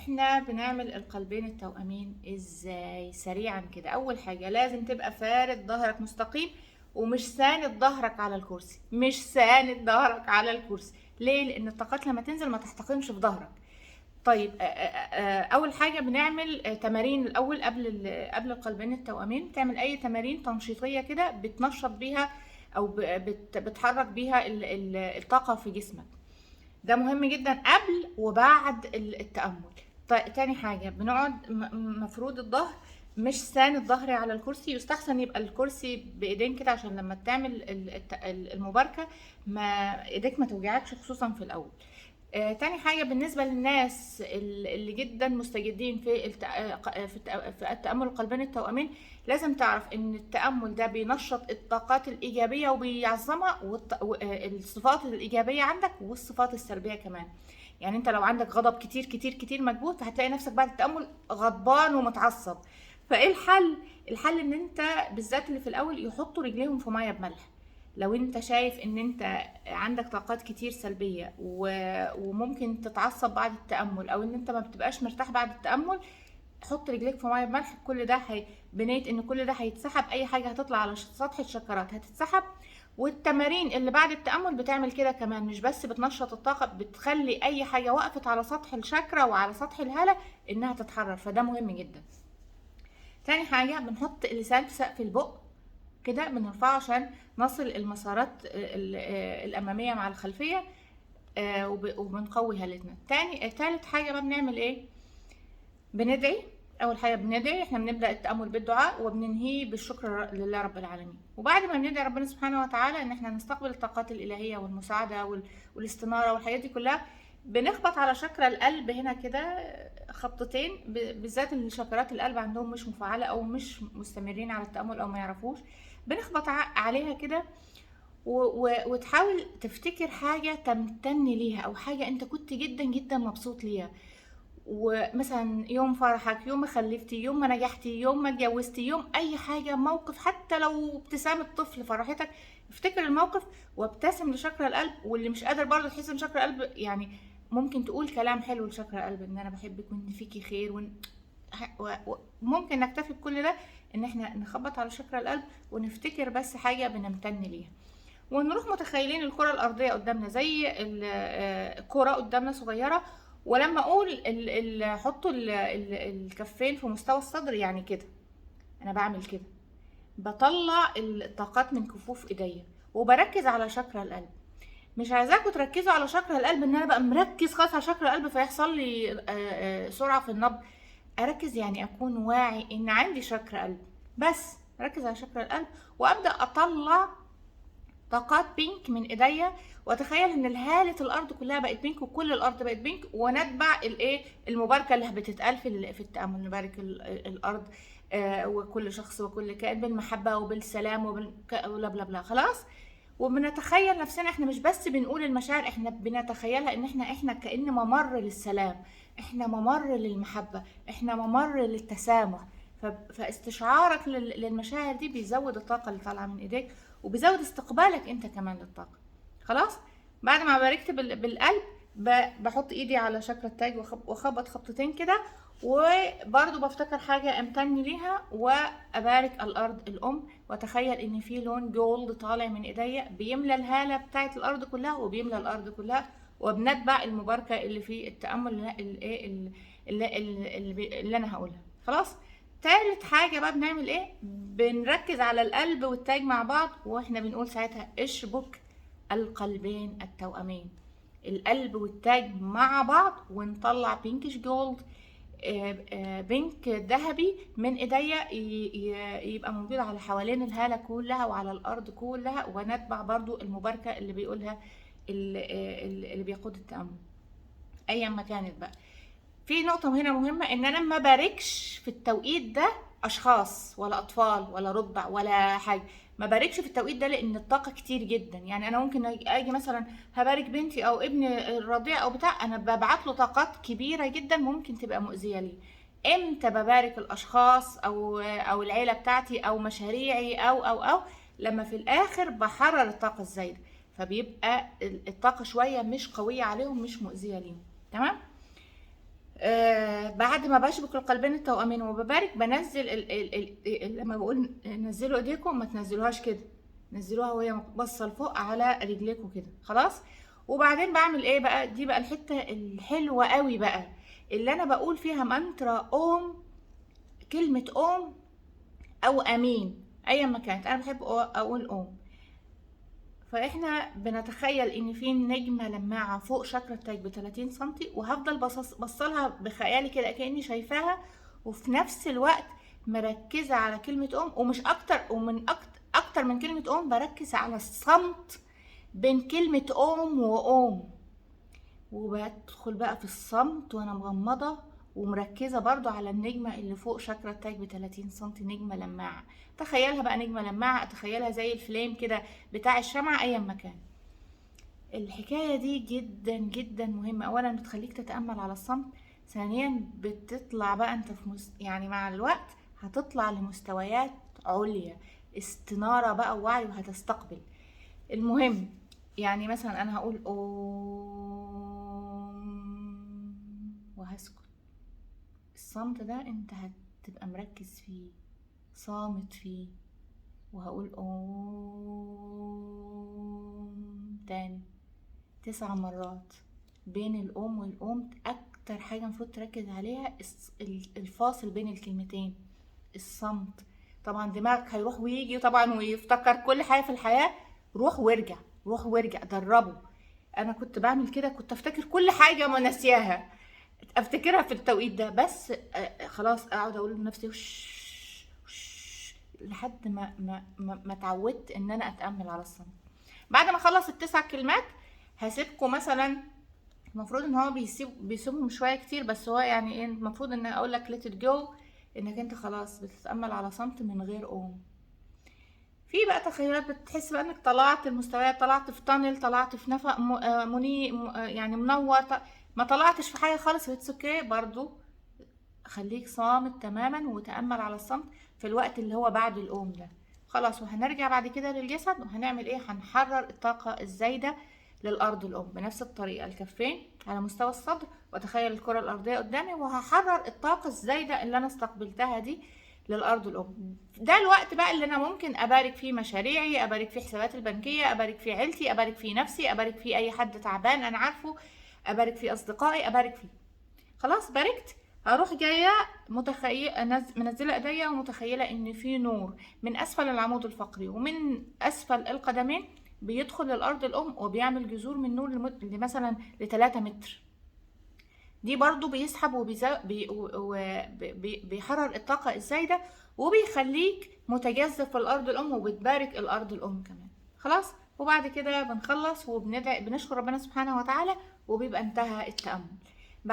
احنا بنعمل القلبين التوأمين ازاي؟ سريعا كده. اول حاجة لازم تبقى فارد ظهرك مستقيم، ومش ساند ظهرك على الكرسي. مش ساند ظهرك على الكرسي. ليه؟ لان الطاقات لما تنزل ما تحتقنش في ظهرك. طيب، اول حاجه بنعمل تمارين الاول قبل القلبين التوأمين. تعمل اي تمارين تنشيطيه كده بتنشط بيها او بتحرك بيها الطاقه في جسمك. ده مهم جدا قبل وبعد التأمل. تاني حاجة بنقعد مفرود الظهر، مش ساند ظهري على الكرسي. يستحسن يبقى الكرسي بايدين كده عشان لما تعمل المباركة ما ايديك ما توجعكش، خصوصا في الاول. تاني حاجة بالنسبة للناس اللي جدا مستجدين في التأمل القلبين التوأمين، لازم تعرف ان التأمل ده بينشط الطاقات الإيجابية وبيعظمها، الصفات الإيجابية عندك والصفات السلبية كمان. يعني انت لو عندك غضب كتير كتير كتير مكبوت، هتلاقي نفسك بعد التأمل غضبان ومتعصب. فايه الحل؟ الحل ان انت بالذات اللي في الاول يحطوا رجليهم في ميه بملح. لو انت شايف ان انت عندك طاقات كتير سلبية وممكن تتعصب بعد التأمل، او ان انت ما بتبقاش مرتاح بعد التأمل، حط رجليك في ميه بملح. كل ده بنية ان كل ده هيتسحب، اي حاجة هتطلع على سطح الشكرات هتتسحب. والتمارين اللي بعد التأمل بتعمل كده كمان، مش بس بتنشط الطاقة، بتخلي اي حاجة وقفت على سطح الشكرة وعلى سطح الهالة انها تتحرر. فده مهم جدا. تاني حاجة بنحط اللسان في سقف البق كده، بنرفعه عشان نصل المسارات الأمامية مع الخلفية، وبنقوي هالتنا. تالت حاجة بقى بنعمل ايه؟ بندعي. أول حاجة بندعي. احنا بنبدأ التأمل بالدعاء وبننهيه بالشكر لله رب العالمين. وبعد ما بندعي ربنا سبحانه وتعالى ان احنا نستقبل الطاقات الإلهية والمساعدة والاستنارة والحاجات دي كلها، بنخبط على شكرة القلب هنا كده خبطتين، بالذات اللي شكرات القلب عندهم مش مفعلة او مش مستمرين على التأمل او ما يعرفوش. بنخبط عليها كده وتحاول تفتكر حاجة تمتن ليها، او حاجة انت كنت جدا جدا مبسوط ليها. ومثلا يوم فرحك، يوم ما خلفتي، يوم ما نجحتي، يوم ما اتجوزتي، يوم اي حاجة، موقف، حتى لو ابتسامة طفل فرحتك، افتكر الموقف وابتسم لشكر القلب. واللي مش قادر برضه تحس ان شكر القلب، يعني ممكن تقول كلام حلو لشكر القلب، ان انا بحبك وان فيكي خير ممكن نكتفي بكل ده، ان احنا نخبط على شكر القلب ونفتكر بس حاجة بنمتن ليها. ونروح متخيلين الكرة الأرضية قدامنا زي كرة قدامنا صغيرة. ولما أقول حطوا الكفين في مستوى الصدر، يعني كده أنا بعمل كده، بطلع الطاقات من كفوف إيديا وبركز على شكر القلب. مش عايزاكم تركزوا على شكر القلب ان انا بقى مركز خالص على شكر القلب فيحصل لي سرعة في النبض. اركز يعني اكون واعي ان عندي شكر قلب، بس اركز على شكر القلب وابدا اطلع طاقات بينك من ايديا. واتخيل ان الهالة الارض كلها بقت بينك وكل الارض بقت بينك، ونتبع المباركه اللي بتتقال في التامل. نبارك الارض وكل شخص وكل كائن بالمحبه وبالسلام وبلا بلا بلا. خلاص. وبنتخيل نفسنا احنا مش بس بنقول المشاعر، احنا بنتخيلها ان احنا كأن ممر للسلام، احنا ممر للمحبه، احنا ممر للتسامح. فاستشعارك للمشاعر دي بيزود الطاقه اللي طالعه من ايديك، وبيزود استقبالك انت كمان للطاقه. خلاص. بعد ما باركت بالقلب، بحط ايدي على شكل التاج واخبط خبطتين كده، وبرضو بفتكر حاجة امتن ليها وابارك الارض الام، واتخيل ان في لون جولد طالع من ايديا بيملى الهالة بتاعت الارض كلها وبيملى الارض كلها. وبنتبع المباركة اللي في التأمل اللي انا هقولها. خلاص. تالت حاجة بقى بنعمل ايه؟ بنركز على القلب والتاج مع بعض، واحنا بنقول ساعتها اشبك القلبين التوأمين، القلب والتاج مع بعض، ونطلع بينكش جولد، بينك ذهبي من ايديا، يبقى موجود على حوالين الهالة كلها وعلى الارض كلها. ونتبع برضو المباركة اللي بيقولها اللي بيقود التأمل ايا ما كانت بقى. في نقطة هنا مهمة، ان انا ما باركش في التوقيت ده اشخاص ولا اطفال ولا رضع ولا حاجة. ما باركش في التوقيت ده لان الطاقة كتير جدا. يعني انا ممكن اجي مثلا هبارك بنتي او ابني الرضيع او بتاع، انا ببعت له طاقات كبيرة جدا ممكن تبقى مؤذية ليه. امتى ببارك الاشخاص او العيلة بتاعتي او مشاريعي او لما في الاخر بحرر الطاقة الزايدة، فبيبقى الطاقة شوية مش قوية عليهم، مش مؤذية ليهم. تمام. بعد ما بشبك القلبين التوأمين وببارك بنزل لما بقول نزلوا ايديكم ما تنزلوهاش كده، نزلوها وهي باصه لفوق على رجليكم كده. خلاص. وبعدين بعمل ايه بقى؟ دي بقى الحته الحلوه قوي بقى اللي انا بقول فيها منترا اوم، كلمه اوم او امين ايا ما كانت، انا بحب اقول اوم. فاحنا بنتخيل ان في نجمه لماعه فوق شكل التاج ب 30 سم، وهفضل بصلها بخيالي كده كاني شايفاها، وفي نفس الوقت مركزه على كلمه اوم، ومش اكتر، ومن اكتر من كلمه اوم بركز على الصمت بين كلمه اوم واوم، وبدخل بقى في الصمت وانا مغمضه ومركزه برضو على النجمه اللي فوق شكل التاج ب 30 سم، نجمه لماعه. تخيلها بقى نجمه لماعه، اتخيلها زي الفليم كده بتاع الشمعة ايا مكان. الحكايه دي جدا جدا مهمه، اولا بتخليك تتامل على الصمت، ثانيا بتطلع بقى انت في يعني مع الوقت هتطلع لمستويات عليا، استناره بقى ووعي، وهتستقبل. المهم يعني مثلا انا هقول اوم وهسكت. الصمت ده انت هتبقى مركز فيه، صامت فيه، وهقول اوم تاني 9 مرات. بين الاوم والاوم اكتر حاجة المفروض تركز عليها الفاصل بين الكلمتين، الصمت. طبعا دماغك هيروح ويجي طبعا ويفتكر كل حاجة في الحياة، روح وارجع روح وارجع، دربه. انا كنت بعمل كده، كنت افتكر كل حاجة ما ناسياها افتكرها في التوقيت ده، بس خلاص اقعد اقول لنفسي لحد ما اتعودت ان انا اتامل على الصمت. بعد ما اخلص ال9 كلمات هسيبكم مثلا، المفروض ان هو بيسيبهم شويه كتير، بس هو يعني ايه، المفروض ان اقول لك let it go، انك انت خلاص بتتامل على صمت من غير اوم. في بقى تخيلات بتحس بقى انك طلعت المستويات، طلعت في تانل، طلعت في نفق يعني منور، ما طلعتش في حاجه خالص، اتس اوكي برضو. خليك صامت تماما وتامل على الصمت في الوقت اللي هو بعد الاوم ده. خلاص. وهنرجع بعد كده للجسد، وهنعمل ايه؟ هنحرر الطاقه الزايده للارض الام بنفس الطريقه، الكفين على مستوى الصدر، واتخيل الكره الارضيه قدامي، وهحرر الطاقه الزايده اللي انا استقبلتها دي للارض الام. ده الوقت بقى اللي انا ممكن ابارك فيه مشاريعي، ابارك فيه حساباتي البنكيه، ابارك فيه عيلتي، ابارك فيه نفسي، ابارك فيه اي حد تعبان انا عارفه، ابارك فيه اصدقائي، ابارك فيه. خلاص باركت، هروح جايه منزله ايديا ومتخيله ان في نور من اسفل العمود الفقري ومن اسفل القدمين بيدخل للارض الام، وبيعمل جذور من نور مثلا ل3 متر. دي برضو بيسحب وبيحرر الطاقة الزايدة، وبيخليك متجذب في الأرض الأم، وبتبارك الأرض الأم كمان. خلاص. وبعد كده بنخلص وبنشكر ربنا سبحانه وتعالى، وبيبقى انتهى التأمل.